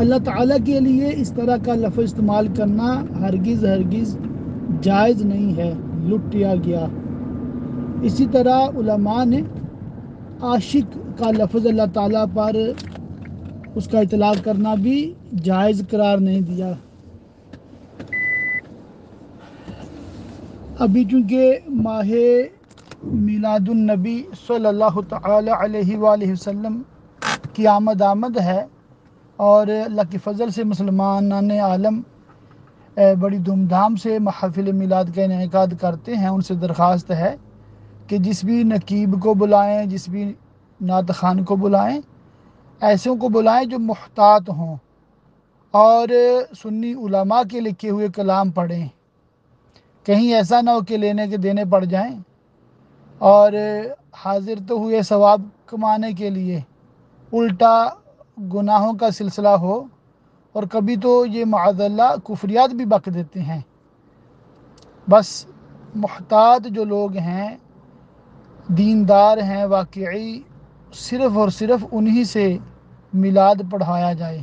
اللہ تعالیٰ کے لیے اس طرح کا لفظ استعمال کرنا ہرگز جائز نہیں ہے، لٹیا گیا۔ اسی طرح علماء نے عاشق کا لفظ اللہ تعالیٰ پر اس کا اطلاق کرنا بھی جائز قرار نہیں دیا۔ ابھی چونکہ ماہ میلاد النبی صلی اللہ تعالی علیہ وآلہ وسلم کی آمد ہے، اور اللہ کے فضل سے مسلمان عالم بڑی دھوم دھام سے محافل میلاد کا انعقاد کرتے ہیں۔ ان سے درخواست ہے کہ جس بھی نقیب کو بلائیں، جس بھی نعت خوان کو بلائیں، ایسوں کو بلائیں جو محتاط ہوں اور سنی علماء کے لکھے ہوئے کلام پڑھیں۔ کہیں ایسا نہ ہو کہ لینے کے دینے پڑ جائیں اور حاضر تو ہوئے ثواب کمانے کے لیے، الٹا گناہوں کا سلسلہ ہو، اور کبھی تو یہ معاذ اللہ کفریات بھی بک دیتے ہیں۔ بس محتاط جو لوگ ہیں، دیندار ہیں واقعی، صرف اور صرف انہی سے میلاد پڑھایا جائے۔